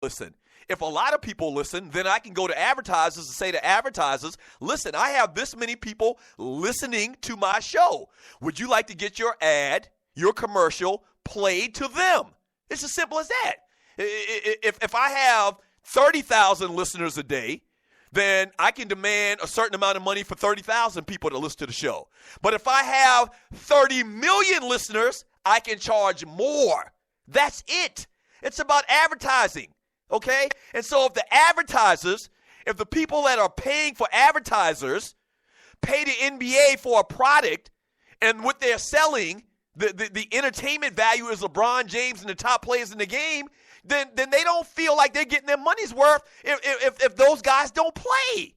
listen. If a lot of people listen, then I can go to advertisers and say to advertisers, listen, I have this many people listening to my show. Would you like to get your ad, your commercial, played to them? It's as simple as that. If I have 30,000 listeners a day, then I can demand a certain amount of money for 30,000 people to listen to the show. But if I have 30 million listeners, I can charge more. That's it. It's about advertising, okay? And so if the advertisers, if the people that are paying for advertisers pay the NBA for a product, and what they're selling, the entertainment value is LeBron James and the top players in the game, then they don't feel like they're getting their money's worth if those guys don't play.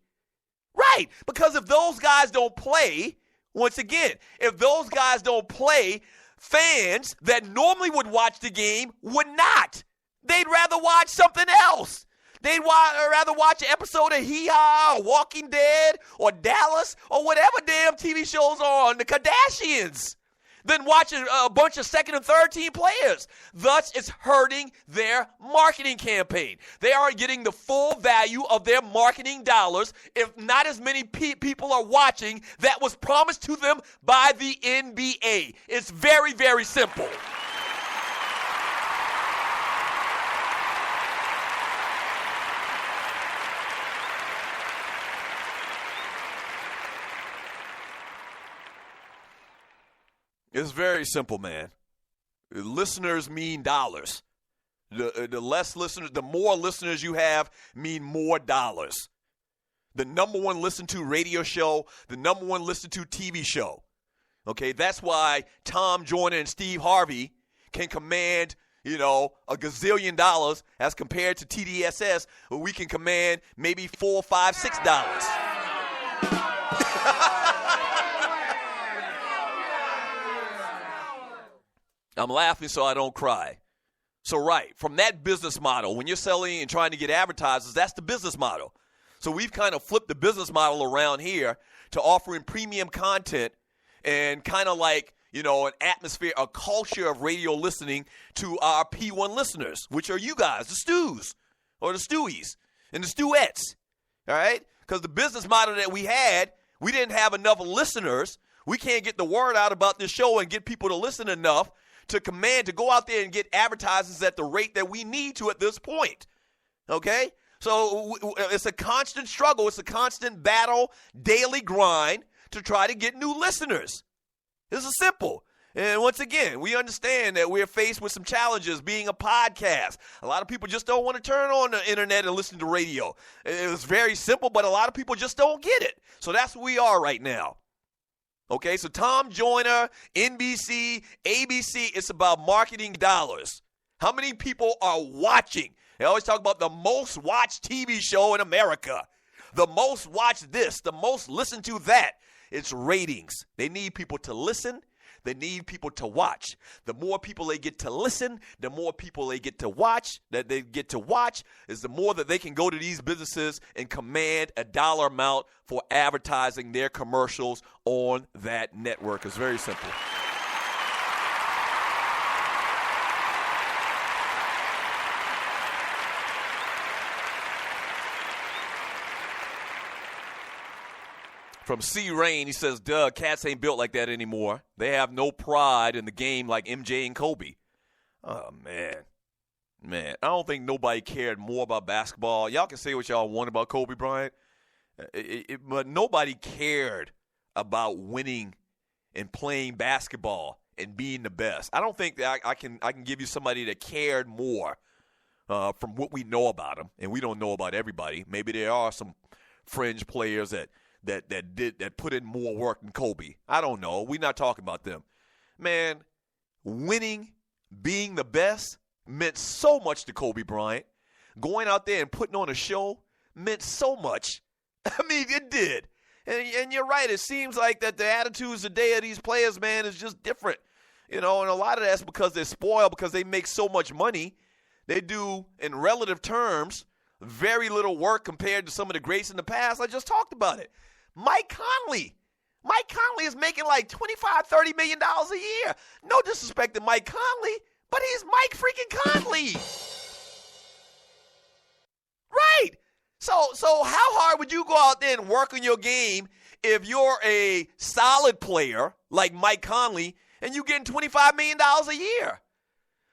Right, because if those guys don't play, once again, if those guys don't play, fans that normally would watch the game would not. They'd rather watch something else. They'd rather watch an episode of Hee-Haw or Walking Dead or Dallas or whatever damn TV shows on, the Kardashians, than watching a bunch of second and third team players. Thus, it's hurting their marketing campaign. They aren't getting the full value of their marketing dollars if not as many people are watching that was promised to them by the NBA. It's very, very simple. It's very simple, man. Listeners mean dollars. The less listeners, the more listeners you have mean more dollars. The number one listened to radio show, the number one listened to TV show. Okay, that's why Tom Joyner and Steve Harvey can command, a gazillion dollars as compared to TDSS, where we can command maybe $4, $5, $6. I'm laughing so I don't cry. So right, from that business model, when you're selling and trying to get advertisers, that's the business model. So we've kind of flipped the business model around here to offering premium content and kind of like, an atmosphere, a culture of radio listening to our P1 listeners, which are you guys, the Stews, or the Stewies, and the Stewettes, all right? Because the business model that we had, we didn't have enough listeners. We can't get the word out about this show and get people to listen enough to go out there and get advertisers at the rate that we need to at this point, okay? So it's a constant struggle. It's a constant battle, daily grind to try to get new listeners. This is simple. And once again, we understand that we're faced with some challenges being a podcast. A lot of people just don't want to turn on the internet and listen to radio. It was very simple, but a lot of people just don't get it. So that's where we are right now. Okay, so Tom Joyner, NBC, ABC, it's about marketing dollars. How many people are watching? They always talk about the most watched TV show in America. The most watched this, the most listened to that. It's ratings. They need people to listen. They need people to watch. The more people they get to listen, the more people they get to watch, is the more that they can go to these businesses and command a dollar amount for advertising their commercials on that network. It's very simple. From C. Rain, he says, Doug, cats ain't built like that anymore. They have no pride in the game like MJ and Kobe. Oh, man. Man, I don't think nobody cared more about basketball. Y'all can say what y'all want about Kobe Bryant, but nobody cared about winning and playing basketball and being the best. I don't think that I can give you somebody that cared more from what we know about them, and we don't know about everybody. Maybe there are some fringe players that put in more work than Kobe. I don't know. We're not talking about them. Man, winning, being the best meant so much to Kobe Bryant. Going out there and putting on a show meant so much. I mean, it did. And you're right. It seems like that the attitudes today of these players, man, is just different. And a lot of that's because they're spoiled because they make so much money. They do, in relative terms, very little work compared to some of the greats in the past. I just talked about it. Mike Conley is making like $25, $30 million a year. No disrespect to Mike Conley, but he's Mike freaking Conley. So how hard would you go out there and work on your game if you're a solid player like Mike Conley and you getting $25 million a year?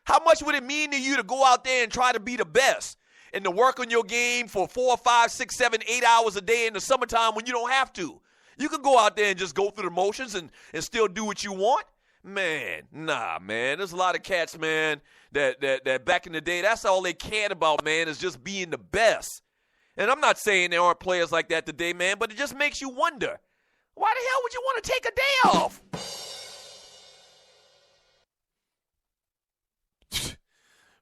How much would it mean to you to go out there and try to be the best and to work on your game for 4, 5, 6, 7, 8 hours a day in the summertime when you don't have to? You could go out there and just go through the motions and still do what you want. Man, nah, man. There's a lot of cats, man, that back in the day, that's all they cared about, man, is just being the best. And I'm not saying there aren't players like that today, man, but it just makes you wonder, why the hell would you want to take a day off?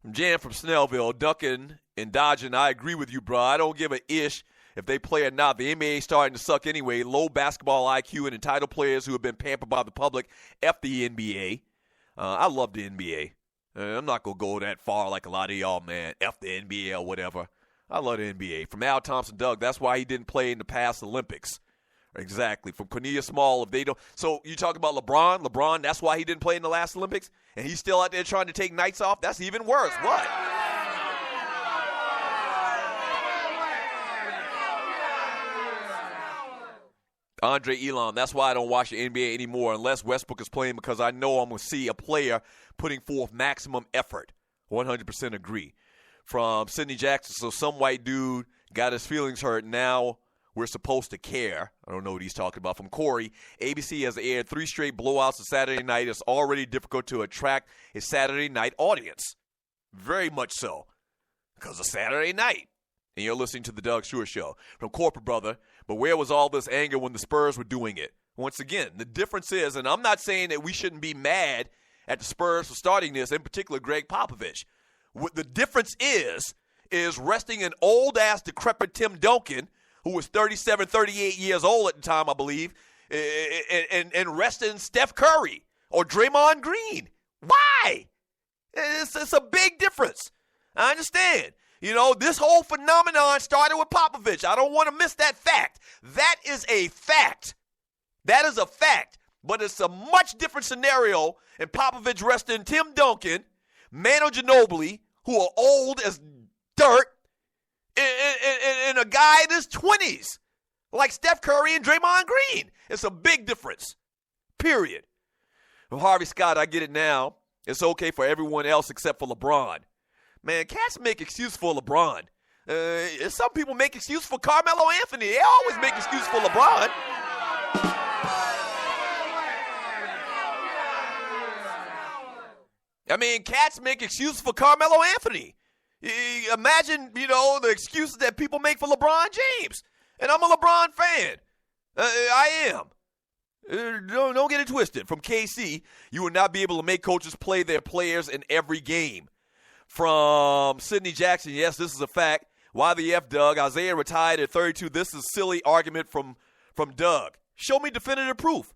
Jan from Snellville, Duncan and Dodgin, I agree with you, bro. I don't give a ish if they play or not. The NBA is starting to suck anyway. Low basketball IQ and entitled players who have been pampered by the public. F the NBA. I love the NBA. I'm not going to go that far like a lot of y'all, man. F the NBA or whatever. I love the NBA. From Al Thompson, Doug, that's why he didn't play in the past Olympics. Exactly. From Cornelia Small, if they don't. So you talk about LeBron. LeBron, that's why he didn't play in the last Olympics? And he's still out there trying to take nights off? That's even worse. What? Andre Elam, that's why I don't watch the NBA anymore unless Westbrook is playing, because I know I'm going to see a player putting forth maximum effort. 100% agree. From Sidney Jackson, so some white dude got his feelings hurt. Now we're supposed to care. I don't know what he's talking about. From Corey, ABC has aired 3 straight blowouts on Saturday night. It's already difficult to attract a Saturday night audience. Very much so, because of Saturday night. And you're listening to the Doug Stewart Show. From Corporate Brother, but where was all this anger when the Spurs were doing it? Once again, the difference is, and I'm not saying that we shouldn't be mad at the Spurs for starting this, in particular Greg Popovich. What the difference is resting an old-ass, decrepit Tim Duncan, who was 37, 38 years old at the time, I believe, and resting Steph Curry or Draymond Green. Why? It's a big difference. I understand. You know, this whole phenomenon started with Popovich. I don't want to miss that fact. That is a fact. That is a fact. But it's a much different scenario in Popovich resting Tim Duncan, Manu Ginobili, who are old as dirt, and a guy in his 20s, like Steph Curry and Draymond Green. It's a big difference, period. From Harvey Scott, I get it now. It's okay for everyone else except for LeBron. Man, cats make excuse for LeBron. Some people make excuse for Carmelo Anthony. They always make excuse for LeBron. I mean, cats make excuses for Carmelo Anthony. Imagine, the excuses that people make for LeBron James. And I'm a LeBron fan. I am. Don't get it twisted. From KC, you will not be able to make coaches play their players in every game. From Sidney Jackson, yes, this is a fact. Why the F, Doug? Isaiah retired at 32. This is a silly argument from Doug. Show me definitive proof.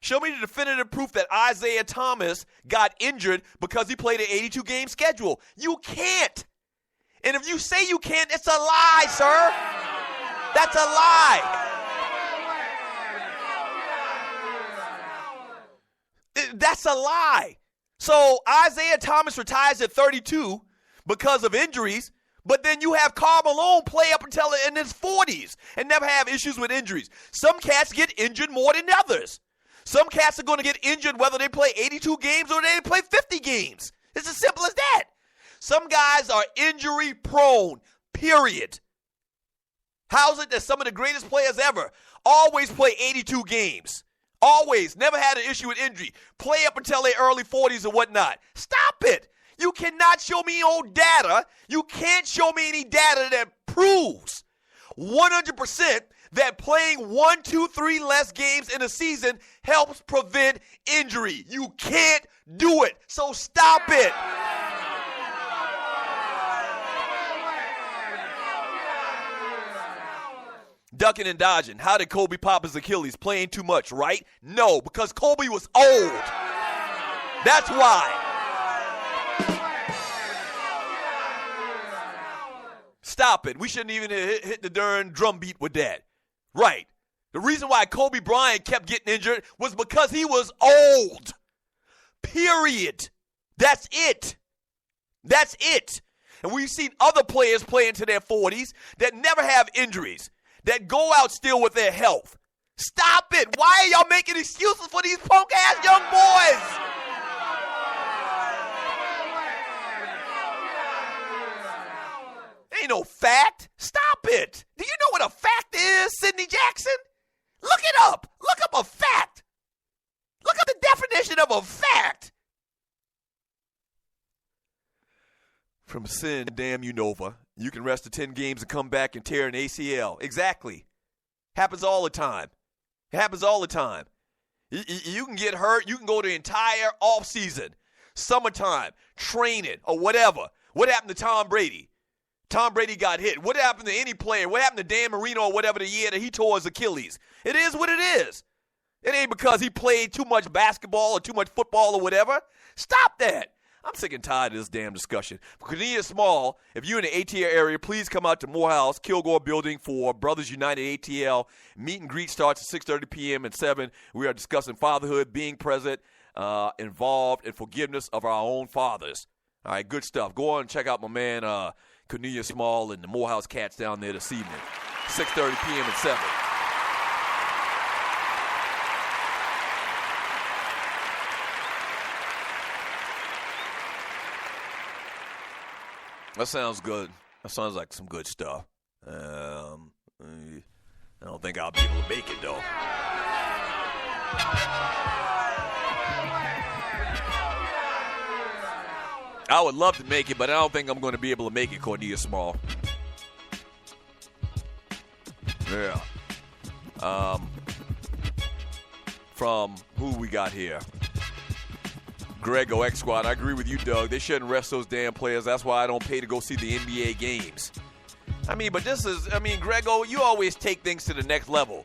Show me the definitive proof that Isaiah Thomas got injured because he played an 82-game schedule. You can't. And if you say you can't, it's a lie, sir. That's a lie. That's a lie. So Isaiah Thomas retires at 32 because of injuries, but then you have Karl Malone play up until in his 40s and never have issues with injuries. Some cats get injured more than others. Some cats are going to get injured whether they play 82 games or they play 50 games. It's as simple as that. Some guys are injury prone, period. How's it that some of the greatest players ever always play 82 games? Always. Never had an issue with injury. Play up until their early 40s and whatnot. Stop it. You cannot show me your data. You can't show me any data that proves 100% that playing 1, 2, 3 less games in a season helps prevent injury. You can't do it. So stop it. Ducking and dodging. How did Kobe pop his Achilles? Playing too much, right? No, because Kobe was old. That's why. Stop it. We shouldn't even hit the darn drum beat with that. Right. The reason why Kobe Bryant kept getting injured was because he was old. Period. That's it. That's it. And we've seen other players play into their 40s that never have injuries, that go out still with their health. Stop it. Why are y'all making excuses for these punk-ass young boys? Ain't no fact. Stop it. Do you know what a fact is, Sidney Jackson? Look it up. Look up a fact. Look up the definition of a fact. From sin, damn you, Nova. You can rest the 10 games and come back and tear an ACL. Exactly. Happens all the time. It happens all the time. You can get hurt. You can go the entire offseason, summertime, training, or whatever. What happened to Tom Brady? Tom Brady got hit. What happened to any player? What happened to Dan Marino or whatever the year that he tore his Achilles? It is what it is. It ain't because he played too much basketball or too much football or whatever. Stop that. I'm sick and tired of this damn discussion. For Cornelius Small, if you're in the ATL area, please come out to Morehouse, Kilgore Building for Brothers United ATL. Meet and greet starts at 6:30 p.m. and 7. We are discussing fatherhood, being present, involved, and forgiveness of our own fathers. All right, good stuff. Go on and check out my man Cornelius Small and the Morehouse Cats down there this evening, 6:30 p.m. and 7. That sounds good. That sounds like some good stuff. I don't think I'll be able to make it, though. I would love to make it, but I don't think I'm going to be able to make it, Cornelius Small. Yeah. From who we got here? Grego X Squad. I agree with you, Doug. They shouldn't rest those damn players. That's why I don't pay to go see the NBA games. But this is, Grego, you always take things to the next level.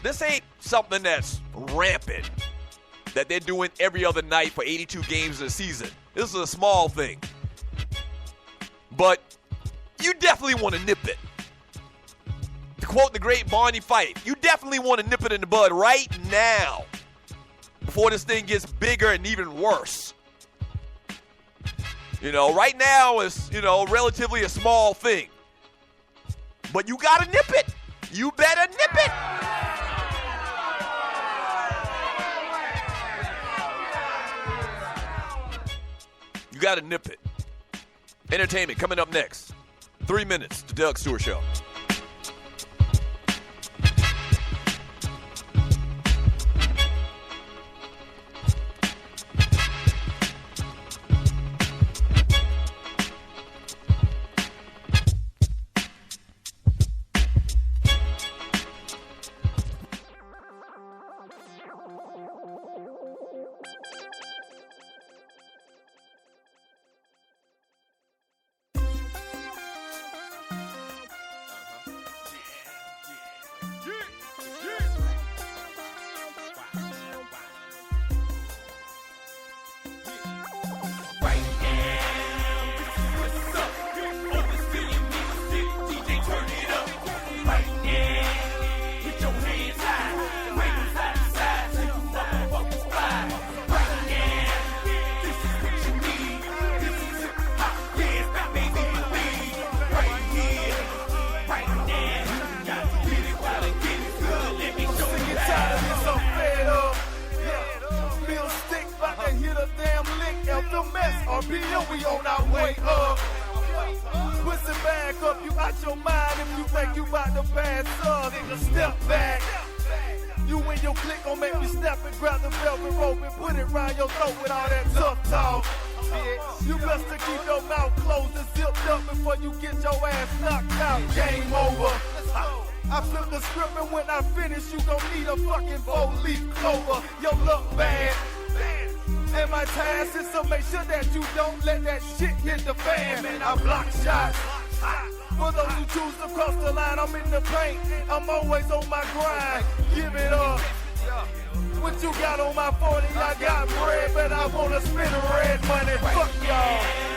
This ain't something that's rampant, that they're doing every other night for 82 games in a season. This is a small thing. But you definitely want to nip it. To quote the great Barney Fife, you definitely want to nip it in the bud right now, before this thing gets bigger and even worse. Right now is, relatively a small thing. But you got to nip it. You better nip it. You got to nip it. Entertainment coming up next. 3 minutes to Doug Stewart Show. I'm always on my grind. Give it up. What you got on my 40? I got bread, but I wanna spend red money. Fuck y'all.